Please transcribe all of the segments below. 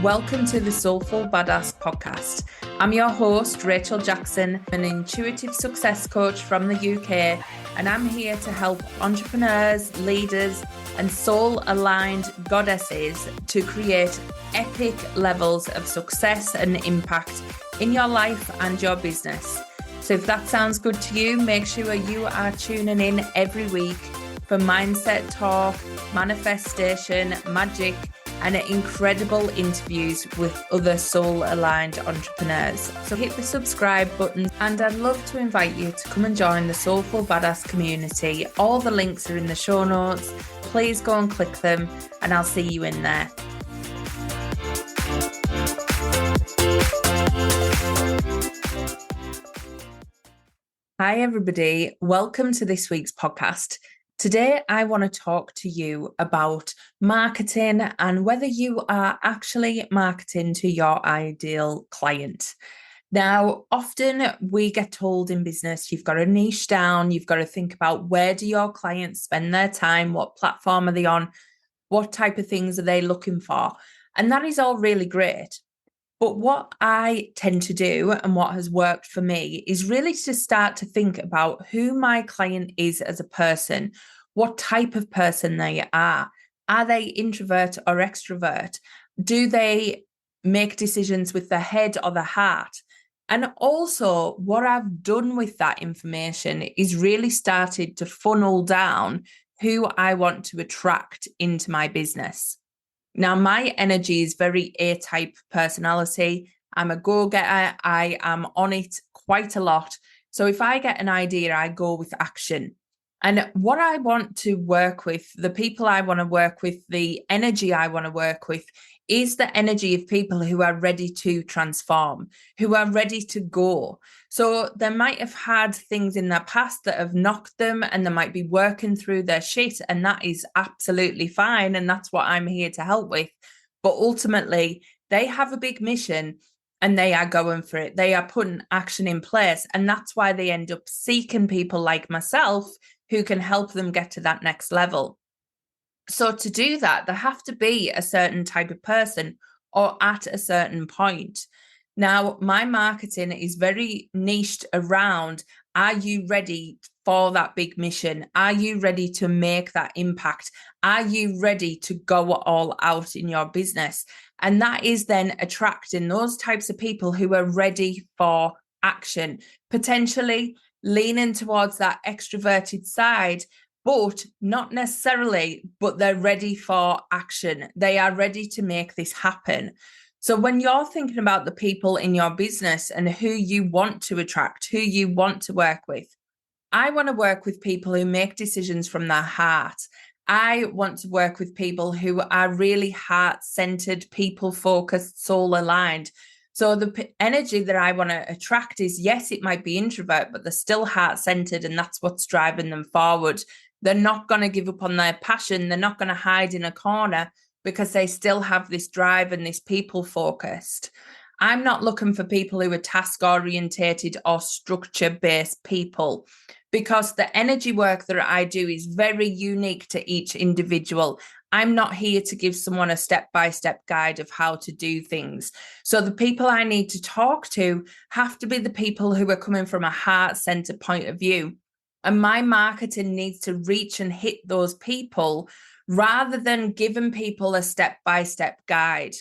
Welcome to the Soulful Badass Podcast. I'm your host, Rachel Jackson, an intuitive success coach from the UK, and I'm here to help entrepreneurs, leaders, and soul-aligned goddesses to create epic levels of success and impact in your life and your business. So if that sounds good to you, make sure you are tuning in every week for mindset talk, manifestation, magic, and incredible interviews with other soul-aligned entrepreneurs. So hit the subscribe button, and I'd love to invite you to come and join the Soulful Badass community. All the links are in the show notes. Please go and click them, and I'll see you in there. Hi everybody, welcome to this week's podcast. Today, I want to talk to you about marketing and whether you are actually marketing to your ideal client. Now, often we get told in business, you've got to niche down, you've got to think about where do your clients spend their time, what platform are they on, what type of things are they looking for? And that is all really great. But what I tend to do and what has worked for me is really to start to think about who my client is as a person, what type of person they are. Are they introvert or extrovert? Do they make decisions with the head or the heart? And also what I've done with that information is really started to funnel down who I want to attract into my business. Now, my energy is very A-type personality. I'm a go-getter. I am on it quite a lot. So if I get an idea, I go with action. And what I want to work with, the people I want to work with, the energy I want to work with is the energy of people who are ready to transform, who are ready to go. So they might have had things in their past that have knocked them, and they might be working through their shit, and that is absolutely fine. And that's what I'm here to help with. But ultimately, they have a big mission and they are going for it. They are putting action in place. And that's why they end up seeking people like myself who can help them get to that next level. So to do that, there have to be a certain type of person or at a certain point. Now, my marketing is very niched around, are you ready for that big mission? Are you ready to make that impact? Are you ready to go all out in your business? And that is then attracting those types of people who are ready for action, potentially leaning towards that extroverted side, but not necessarily, but they're ready for action. They are ready to make this happen. So when you're thinking about the people in your business and who you want to attract, who you want to work with, I want to work with people who make decisions from their heart. I want to work with people who are really heart-centered, people-focused, soul-aligned. So the energy that I want to attract is, yes, it might be introvert, but they're still heart-centered, and that's what's driving them forward. They're not going to give up on their passion. They're not going to hide in a corner because they still have this drive and this people-focused. I'm not looking for people who are task-orientated or structure-based people, because the energy work that I do is very unique to each individual. I'm not here to give someone a step-by-step guide of how to do things. So the people I need to talk to have to be the people who are coming from a heart-centered point of view. And my marketing needs to reach and hit those people rather than giving people a step-by-step guide.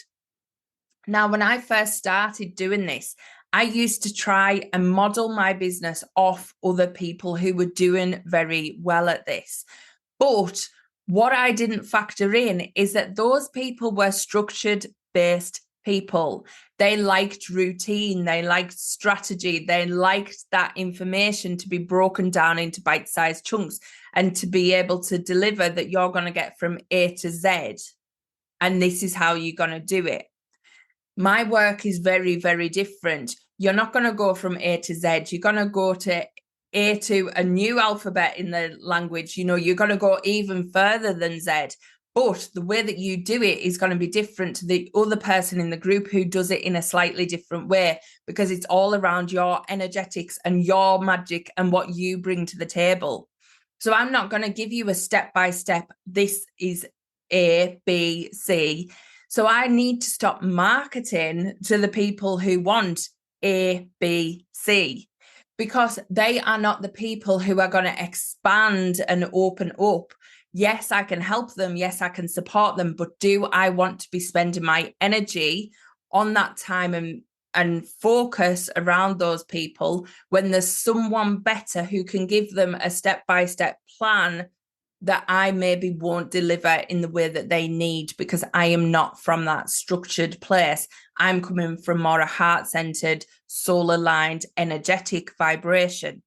Now, when I first started doing this, I used to try and model my business off other people who were doing very well at this. But what I didn't factor in is that those people were structured-based people. They liked routine, they liked strategy, they liked that information to be broken down into bite-sized chunks and to be able to deliver that you're going to get from A to Z. And this is how you're going to do it. My work is very, very different. You're not going to go from A to Z. You're going to go to A to a new alphabet in the language. You know, you're going to go even further than Z. But the way that you do it is going to be different to the other person in the group who does it in a slightly different way, because it's all around your energetics and your magic and what you bring to the table. So I'm not going to give you a step-by-step, this is A, B, C. So I need to stop marketing to the people who want A, B, C, because they are not the people who are going to expand and open up. Yes, I can help them. Yes, I can support them. But do I want to be spending my energy on that time and focus around those people when there's someone better who can give them a step-by-step plan that I maybe won't deliver in the way that they need, because I am not from that structured place. I'm coming from more a heart-centered, soul-aligned, energetic vibration.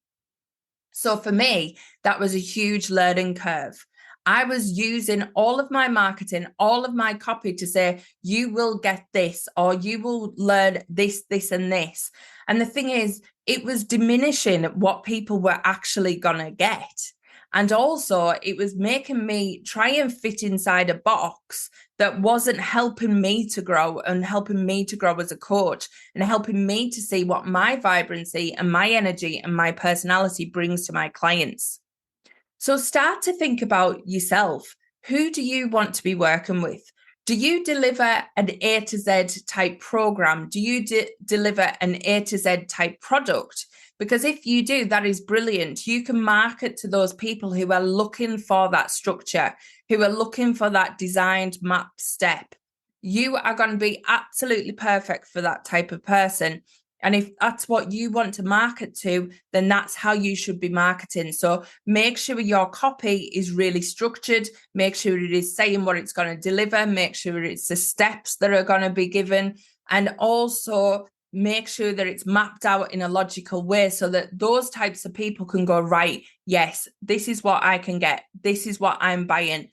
So for me, that was a huge learning curve. I was using all of my marketing, all of my copy to say, you will get this, or you will learn this, this, and this. And the thing is, it was diminishing what people were actually going to get. And also, it was making me try and fit inside a box that wasn't helping me to grow and helping me to grow as a coach and helping me to see what my vibrancy and my energy and my personality brings to my clients. So start to think about yourself. Who do you want to be working with? Do you deliver an A to Z type program? Do you deliver an A to Z type product? Because if you do, that is brilliant. You can market to those people who are looking for that structure, who are looking for that designed map step. You are going to be absolutely perfect for that type of person. And if that's what you want to market to, then that's how you should be marketing. So make sure your copy is really structured. Make sure it is saying what it's going to deliver. Make sure it's the steps that are going to be given. And also make sure that it's mapped out in a logical way so that those types of people can go, right, yes, this is what I can get. This is what I'm buying.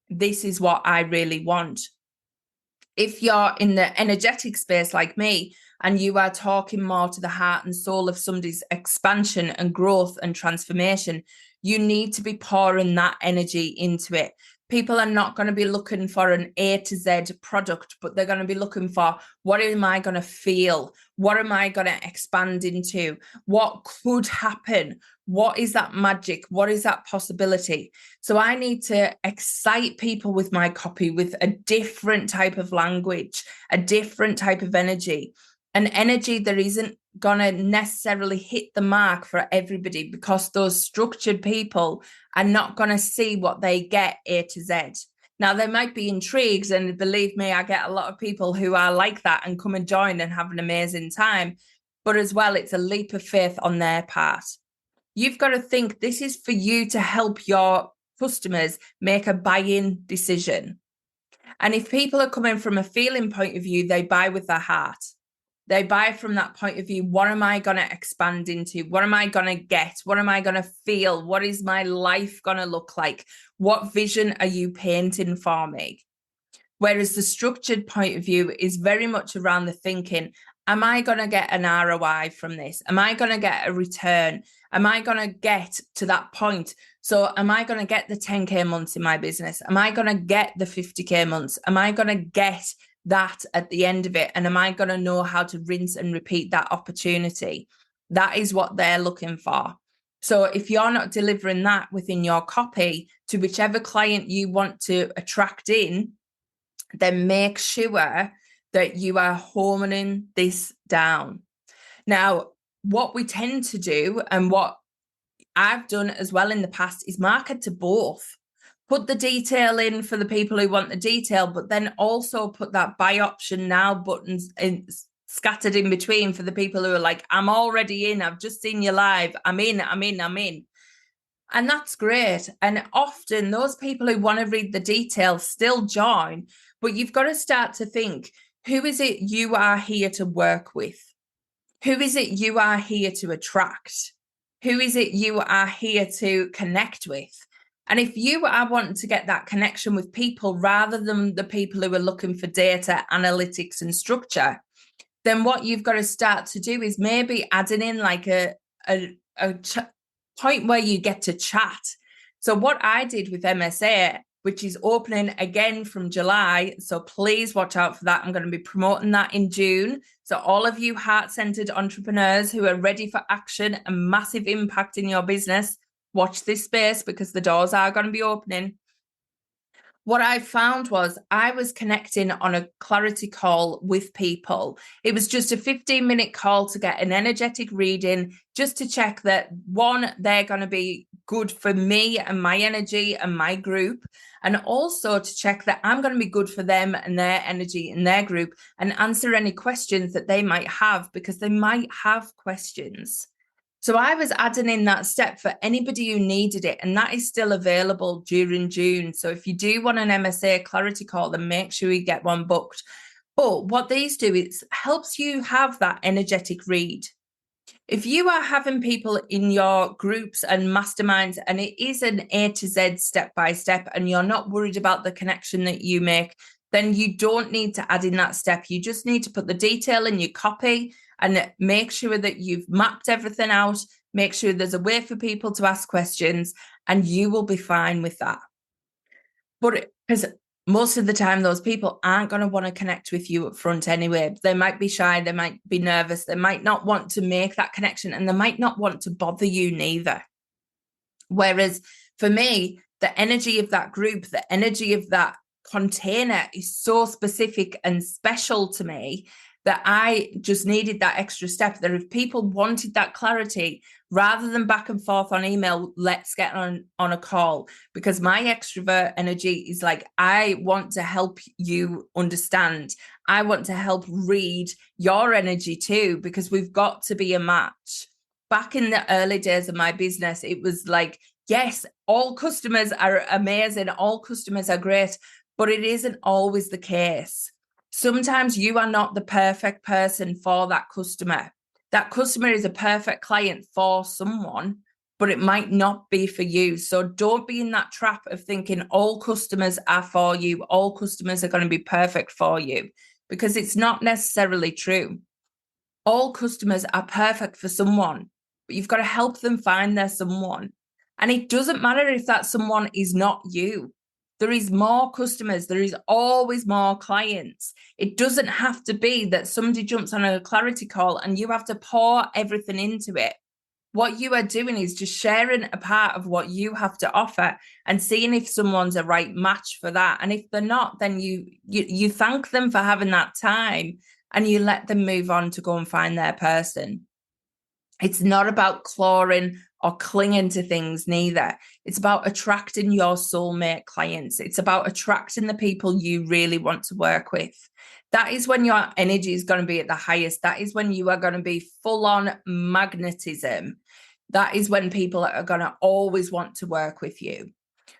This is what I really want. If you're in the energetic space like me, and you are talking more to the heart and soul of somebody's expansion and growth and transformation, you need to be pouring that energy into it. People are not going to be looking for an A to Z product, but they're going to be looking for, what am I going to feel? What am I going to expand into? What could happen? What is that magic? What is that possibility? So I need to excite people with my copy with a different type of language, a different type of energy. An energy that isn't going to necessarily hit the mark for everybody, because those structured people are not going to see what they get A to Z. Now, they might be intrigued, and believe me, I get a lot of people who are like that and come and join and have an amazing time. But as well, it's a leap of faith on their part. You've got to think this is for you to help your customers make a buy-in decision. And if people are coming from a feeling point of view, they buy with their heart. They buy from that point of view. What am I going to expand into? What am I going to get? What am I going to feel? What is my life going to look like? What vision are you painting for me? Whereas the structured point of view is very much around the thinking, am I going to get an ROI from this? Am I going to get a return? Am I going to get to that point? So am I going to get the 10K months in my business? Am I going to get the 50K months? Am I going to get that at the end of it? And am I going to know how to rinse and repeat that opportunity? That is what they're looking for. So if you're not delivering that within your copy to whichever client you want to attract in, then make sure that you are homing this down. Now, what we tend to do, and what I've done as well in the past, is market to both. Put the detail in for the people who want the detail, but then also put that buy option now buttons scattered in between for the people who are like, I'm already in, I've just seen you live, I'm in. And that's great. And often those people who want to read the details still join, but you've got to start to think, who is it you are here to work with? Who is it you are here to attract? Who is it you are here to connect with? And if you are wanting to get that connection with people rather than the people who are looking for data, analytics, and structure, then what you've got to start to do is maybe adding in like a point where you get to chat. So what I did with MSA, which is opening again from July, so please watch out for that. I'm going to be promoting that in June. So all of you heart-centered entrepreneurs who are ready for action and massive impact in your business, watch this space, because the doors are going to be opening. what I found was I was connecting on a clarity call with people. It was just a 15-minute call to get an energetic reading, just to check that, one, they're going to be good for me and my energy and my group, and also to check that I'm going to be good for them and their energy and their group, and answer any questions that they might have, because they might have questions. So I was adding in that step for anybody who needed it, and that is still available during June. So if you do want an MSA clarity call, then make sure you get one booked. But what these do is helps you have that energetic read. If you are having people in your groups and masterminds, and it is an A to Z step by step, and you're not worried about the connection that you make, then you don't need to add in that step. You just need to put the detail in your copy and make sure that you've mapped everything out, make sure there's a way for people to ask questions, and you will be fine with that. But because most of the time, those people aren't going to want to connect with you up front anyway. They might be shy, they might be nervous, they might not want to make that connection, and they might not want to bother you neither. Whereas for me, the energy of that group, the energy of that container is so specific and special to me that I just needed that extra step. That if people wanted that clarity, rather than back and forth on email, let's get on a call, because my extrovert energy is like, I want to help you understand. I want to help read your energy too, because we've got to be a match. Back in the early days of my business, it was like, yes, all customers are amazing, all customers are great, but it isn't always the case. Sometimes you are not the perfect person for that customer. That customer is a perfect client for someone, but it might not be for you. So don't be in that trap of thinking all customers are for you, all customers are going to be perfect for you, because it's not necessarily true. All customers are perfect for someone, but you've got to help them find their someone. And it doesn't matter if that someone is not you. There is more customers. There is always more clients. It doesn't have to be that somebody jumps on a clarity call and you have to pour everything into it. What you are doing is just sharing a part of what you have to offer and seeing if someone's a right match for that. And if they're not, then you thank them for having that time and you let them move on to go and find their person. It's not about clawing or clinging to things neither. It's about attracting your soulmate clients. It's about attracting the people you really want to work with. That is when your energy is going to be at the highest. That is when you are going to be full on magnetism. That is when people are going to always want to work with you.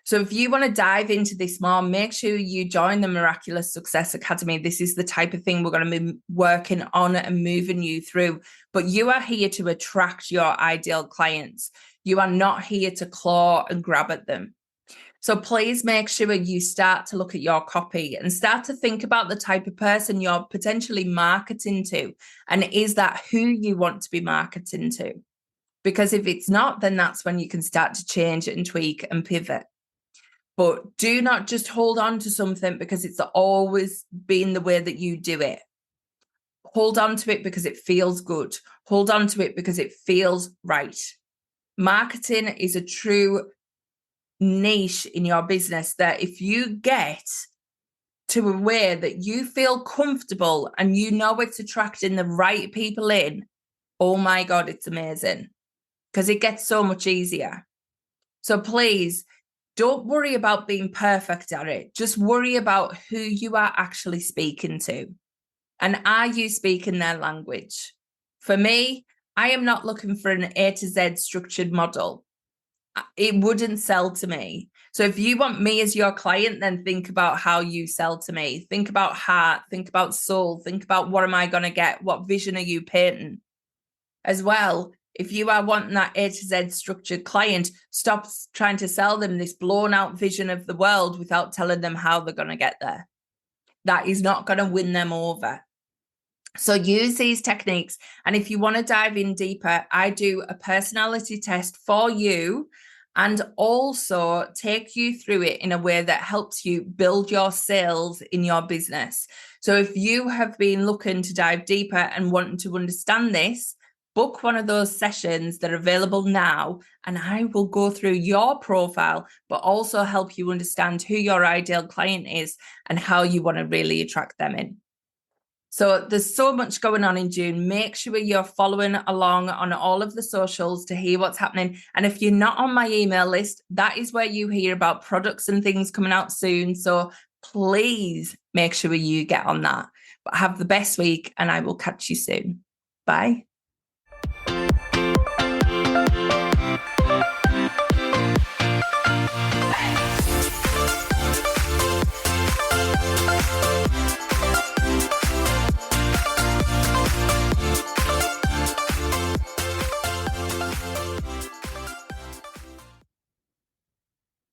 So if you want to dive into this more, make sure you join the Miraculous Success Academy. This is the type of thing we're going to be working on and moving you through. But you are here to attract your ideal clients. You are not here to claw and grab at them. So please make sure you start to look at your copy and start to think about the type of person you're potentially marketing to. And is that who you want to be marketing to? Because if it's not, then that's when you can start to change and tweak and pivot. But do not just hold on to something because it's always been the way that you do it. Hold on to it because it feels good. Hold on to it because it feels right. Marketing is a true niche in your business that if you get to a way that you feel comfortable and you know it's attracting the right people in, oh my God, it's amazing, because it gets so much easier. So please, don't worry about being perfect at it. Just worry about who you are actually speaking to. And are you speaking their language? For me, I am not looking for an A to Z structured model. It wouldn't sell to me. So if you want me as your client, then think about how you sell to me. Think about heart, think about soul, think about what am I going to get? What vision are you painting? As well, if you are wanting that A to Z structured client, stop trying to sell them this blown out vision of the world without telling them how they're going to get there. That is not going to win them over. So use these techniques. And if you want to dive in deeper, I do a personality test for you and also take you through it in a way that helps you build your sales in your business. So if you have been looking to dive deeper and wanting to understand this, book one of those sessions that are available now, and I will go through your profile, but also help you understand who your ideal client is and how you want to really attract them in. So there's so much going on in June. Make sure you're following along on all of the socials to hear what's happening. And if you're not on my email list, that is where you hear about products and things coming out soon. So please make sure you get on that. But have the best week, and I will catch you soon. Bye. Bye.